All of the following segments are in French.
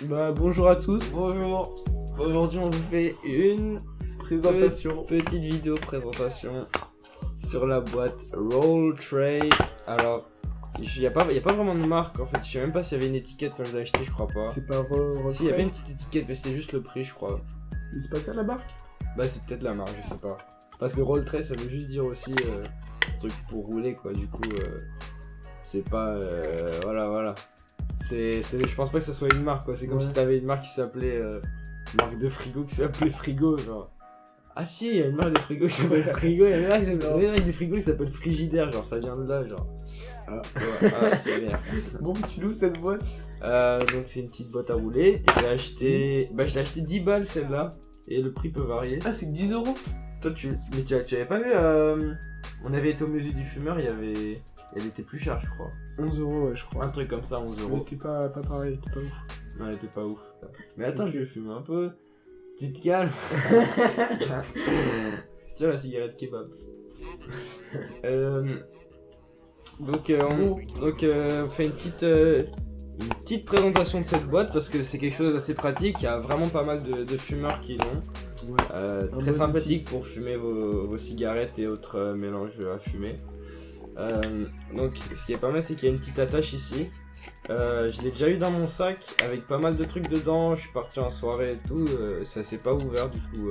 Bonjour à tous. Bonjour. Aujourd'hui on vous fait une Présentation. petite vidéo présentation sur la boîte Roll Tray. Alors, il y a pas vraiment de marque en fait. Je sais même pas s'il y avait une étiquette quand je l'ai acheté, je crois pas. C'est pas Roll Si, il y avait Tray. une petite étiquette, mais c'était juste le prix, je crois. Il se passe à la marque. Bah, c'est peut-être la marque, je sais pas. Parce que Roll Tray ça veut juste dire aussi truc pour rouler quoi. Du coup, c'est pas. Voilà. Je pense pas que ça soit une marque quoi. C'est comme si t'avais une marque qui s'appelait. Une marque de frigo qui s'appelait Frigo, genre. Ah si, il y a une marque de frigo qui s'appelle Frigo, il y a une marque de frigo qui s'appelle Frigidaire, genre ça vient de là, genre. Ah, c'est bien. Bon, tu loues cette boîte. Donc c'est une petite boîte à rouler. Je l'ai acheté 10 balles celle-là, et le prix peut varier. Ah, c'est que 10 €. Toi, tu avais pas vu on avait été au musée du fumeur, elle était plus chère, je crois. 11 €, ouais, je crois. Un truc comme ça, 11 Mais €. t'es pas pareil, t'es pas ouf. Non, elle était pas ouf. Mais attends, je vais fumer un peu. Petite calme. Tiens, la cigarette kebab. On fait une petite présentation de cette boîte parce que c'est quelque chose d'assez pratique. Il y a vraiment pas mal de fumeurs qui l'ont. Très sympathique pour fumer vos cigarettes et autres mélanges à fumer. Donc ce qui est pas mal, c'est qu'il y a une petite attache ici. Je l'ai déjà eu dans mon sac avec pas mal de trucs dedans. Je suis parti en soirée et tout. Ça s'est pas ouvert du coup.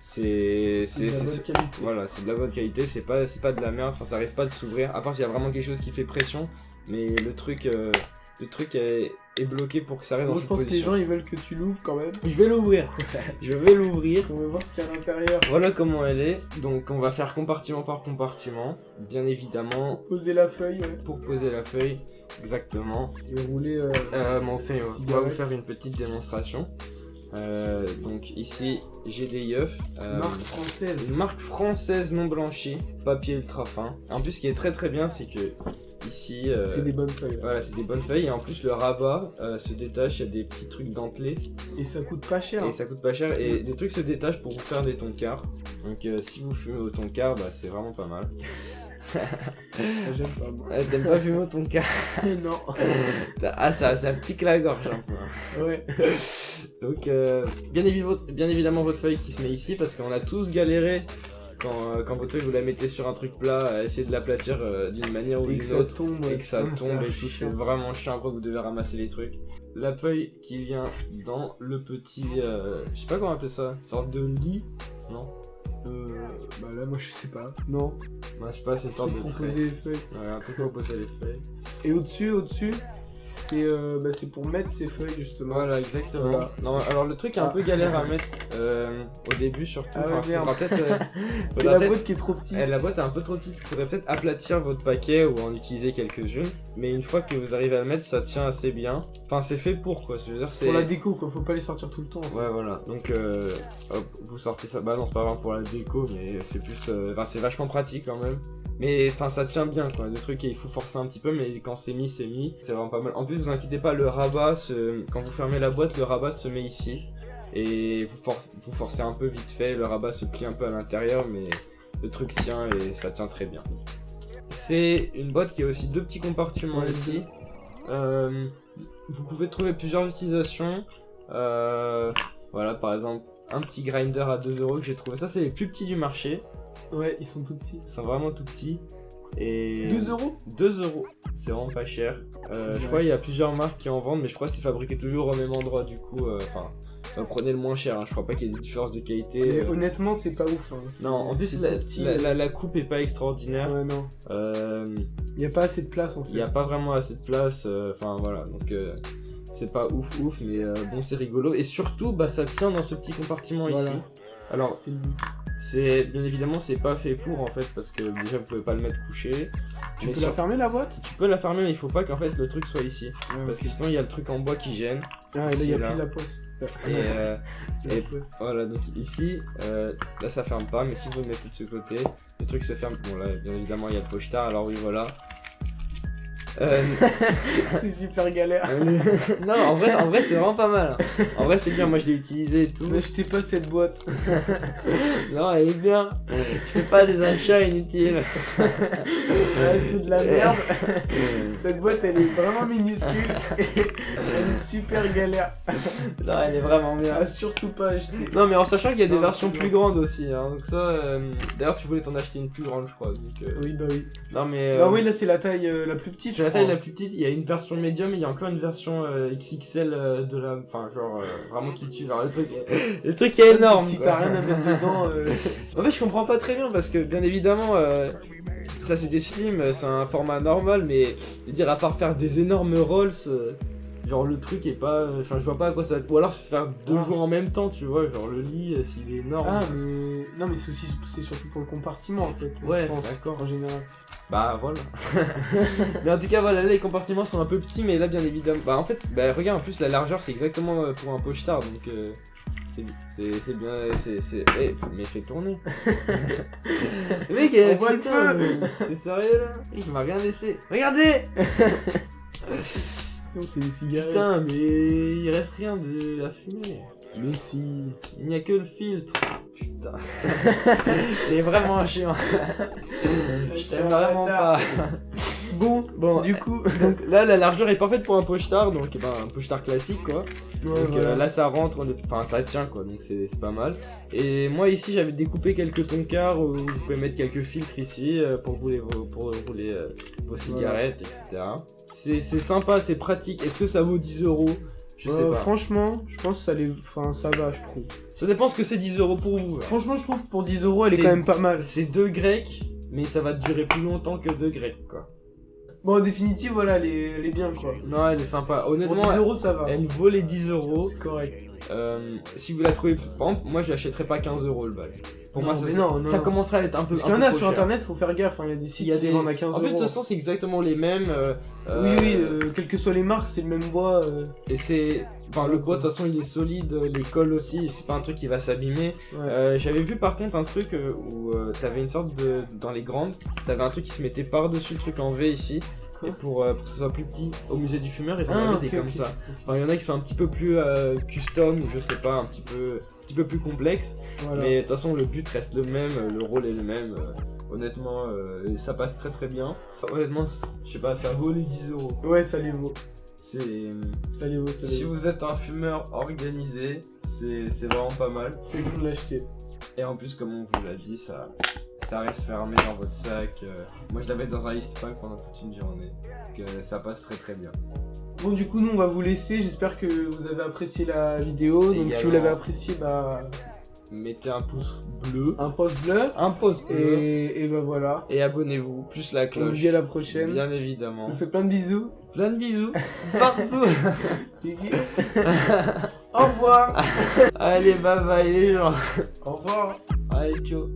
C'est de la bonne qualité. Voilà, c'est de la bonne qualité. C'est pas de la merde. Enfin, ça risque pas de s'ouvrir. À part s'il y a vraiment quelque chose qui fait pression. Mais le truc est bloqué pour que ça arrive dans Moi, cette je pense que les position. gens ils veulent que tu l'ouvres quand même. Je vais l'ouvrir. On va voir ce qu'il y a à l'intérieur. Voilà comment elle est. Donc on va faire compartiment par compartiment. Bien évidemment, Poser la feuille, ouais. pour poser la feuille. Exactement. Et rouler. On va cigarette. vous faire une petite démonstration. Donc ici j'ai des yeux. Marque française. Une marque française non blanchie, papier ultra fin. En plus, ce qui est très très bien, c'est que ici, C'est des bonnes feuilles. Ouais. voilà, c'est des bonnes feuilles et en plus le rabat se détache. Il y a des petits trucs dentelés Et ça coûte pas cher. et ça coûte pas cher et des trucs se détachent pour vous faire des tonkards. Donc si vous fumez au tonkard, bah c'est vraiment pas mal. J'aime pas moi. T'aimes pas fumer au tonkard? Non. Ah ça pique la gorge un peu. Ouais. Donc bien évidemment votre feuille qui se met ici parce qu'on a tous galéré quand votre feuille vous la mettez sur un truc plat à essayer de l'aplatir d'une manière ou Et que d'une ça autre tombe. et que ça Ouais, tombe et tout, c'est chiant. vraiment chiant après vous devez ramasser les trucs. La feuille qui vient dans le petit je sais pas comment appeler ça, une sorte de lit, non? Bah là, moi je sais pas. Non. Je sais pas, c'est une sorte de Pour trait. poser les feuilles. Ouais, un truc pour poser les feuilles. Et au-dessus, c'est pour mettre ces feuilles justement. Voilà, exactement. Voilà. Non, alors le truc est un peu galère à mettre au début surtout. Ah ouais, Enfin, merde. faudra peut-être, C'est faudra la peut-être- boîte qui est trop petite. La boîte est un peu trop petite, il faudrait peut-être aplatir votre paquet ou en utiliser quelques-unes. Mais une fois que vous arrivez à le mettre, ça tient assez bien. Enfin, c'est fait pour quoi, je veux dire, c'est... Pour la déco quoi, faut pas les sortir tout le temps. En fait. Ouais, voilà. Donc, hop, vous sortez ça. Bah non, c'est pas vraiment pour la déco, mais c'est plus... Enfin, c'est vachement pratique quand même. Mais enfin, ça tient bien quoi. Le truc, il faut forcer un petit peu, mais quand c'est mis, c'est mis. C'est vraiment pas mal. En plus, vous inquiétez pas, le rabat, quand vous fermez la boîte, le rabat se met ici. Et vous forcez un peu vite fait, le rabat se plie un peu à l'intérieur, mais le truc tient et ça tient très bien. C'est une boîte qui a aussi deux petits compartiments Ouais, ici. Vous pouvez trouver plusieurs utilisations. Voilà, par exemple, un petit grinder à 2 € que j'ai trouvé. Ça, c'est les plus petits du marché. Ouais, ils sont tout petits. Ils sont vraiment tout petits. Et 2 €. 2 €. C'est vraiment pas cher. Je crois qu'il y a plusieurs marques qui en vendent, mais je crois que c'est fabriqué toujours au même endroit du coup. Prenez le moins cher. Hein. Je crois pas qu'il y ait des différences de qualité. Mais honnêtement, c'est pas ouf. Hein. Non, en plus, c'est tout petit. la coupe est pas extraordinaire. Ouais, non. Y a pas assez de place en fait. Il n'y a pas vraiment assez de place. Enfin voilà, donc c'est pas ouf, mais bon, c'est rigolo. Et surtout, bah, ça tient dans ce petit compartiment Voilà. ici. Alors, C'est le but. bien évidemment, c'est pas fait pour en fait, parce que déjà vous pouvez pas le mettre couché. Tu Mais peux la fermer la boîte? Tu peux la fermer, mais il faut pas qu'en fait le truc soit ici. Ouais, Parce que sinon il y a le truc en bois qui gêne. Ah, et là, ici, y a là. plus de la poisse. Et voilà, donc ici, là ça ferme pas, mais si vous le mettez de ce côté, le truc se ferme. Bon là, bien évidemment, il y a le pochetard, alors oui, voilà. C'est super galère. Non, en vrai c'est vraiment pas mal. Hein. En vrai, c'est bien, moi je l'ai utilisé et tout. N'achetez pas cette boîte. Non, elle est bien. Je fais pas des achats inutiles. Ouais, c'est de la merde. Cette boîte, elle est vraiment minuscule. Elle est super galère. Non, elle est vraiment bien. Ah, surtout pas acheter. Non, mais en sachant qu'il y a des Non, versions c'est plus grandes aussi. Hein, donc ça, d'ailleurs, tu voulais t'en acheter une plus grande, je crois. Donc, Oui, bah oui. Non, mais. Bah oui, là, c'est la taille la plus petite. C'est la taille la plus petite. Il y a une version médium et il y a encore une version XXL de la. Enfin, genre, vraiment qui tue. Genre, le truc est énorme. Si quoi. t'as rien à mettre dedans. En fait, je comprends pas très bien parce que, bien évidemment, ça c'est des slim, c'est un format normal, mais je veux dire, à part faire des énormes rolls, genre le truc est pas. Enfin, je vois pas à quoi ça. Ou alors faire deux Ah. jours en même temps, tu vois, genre le lit, s'il est énorme. Ah, mais. Non, mais c'est surtout pour le compartiment en fait. Ouais, je pense, d'accord. En général. Bah voilà. Mais en tout cas, voilà, là les compartiments sont un peu petits, mais là, bien évidemment. Bah en fait, bah regarde, en plus, la largeur c'est exactement pour un pochetard, donc. C'est bien, Eh, mais fais tourner. Le mec, On voit le putain, feu. t'es sérieux là? Il m'a rien laissé. Regardez! Sinon, c'est des cigarettes. Putain, mais il reste rien à fumer. Mais si. Il n'y a que le filtre. Putain. C'est vraiment chiant. Je t'aime vraiment pas. Bon, Du coup. donc là, la largeur est parfaite pour un pochetard, donc un pochetard classique quoi. Ouais, Donc voilà. là ça rentre, enfin ça tient quoi, donc c'est pas mal. Et moi ici j'avais découpé quelques tonkards où vous pouvez mettre quelques filtres ici pour rouler vos cigarettes, etc. C'est sympa, c'est pratique. Est-ce que ça vaut 10 €? Je sais pas. Franchement, je pense que ça les. Enfin, ça va, je trouve. Ça dépend ce que c'est 10 € pour vous. Franchement, je trouve que pour 10 €, elle est C'est- quand même pas mal. C'est 2 grecs, mais ça va durer plus longtemps que 2 grecs quoi. Bon, en définitive, voilà, elle est bien quoi. Non, elle est sympa. Pour 10 Honnêtement, € ça va. elle vaut les 10 €. C'est correct. Si vous la trouvez, par exemple, moi je l'achèterai pas 15 € le bag. Pour Non, moi, mais ça, non, ça non. commencerait à être un peu. Parce qu'il y en a sur internet, faut faire gaffe. Il y a des sites Il y a qui des. vendent à 15 En plus, de toute €. façon, c'est exactement les mêmes. Oui, quelles que soient les marques, c'est le même bois. Et c'est. Enfin, le bois, de toute façon, il est solide. Les colles aussi, c'est pas un truc qui va s'abîmer. Ouais. J'avais vu par contre un truc où t'avais une sorte de. Dans les grandes, t'avais un truc qui se mettait par-dessus le truc en V ici. Quoi Et pour que ce soit plus petit, au musée du fumeur, ils en Ah, avaient des ok, comme ok. ça. Enfin, il y en a qui sont un petit peu plus custom, ou je sais pas, un petit peu plus complexes. Voilà. Mais de toute façon, le but reste le même, le rôle est le même. Honnêtement, ça passe très très bien. Honnêtement, je sais pas, ça vaut les 10 €. Ouais, ça les vaut. C'est. Ça les vaut, ça les Si vaut. vous êtes un fumeur organisé, c'est vraiment pas mal. C'est cool de l'acheter. Et en plus, comme on vous l'a dit, ça reste fermé dans votre sac. Moi, je l'avais dans un list pack pendant toute une journée. Donc, ça passe très très bien. Bon, du coup, nous, on va vous laisser. J'espère que vous avez apprécié la vidéo. Donc, si Également. vous l'avez apprécié, bah, Mettez un pouce bleu, un pouce bleu. un pouce bleu, Et bah voilà. et abonnez-vous, plus la On vous cloche. dit à la prochaine. Bien Je évidemment. vous fais plein de bisous. Plein de bisous partout. Au revoir. Allez, bye bye les gens. Au revoir. Allez, ciao.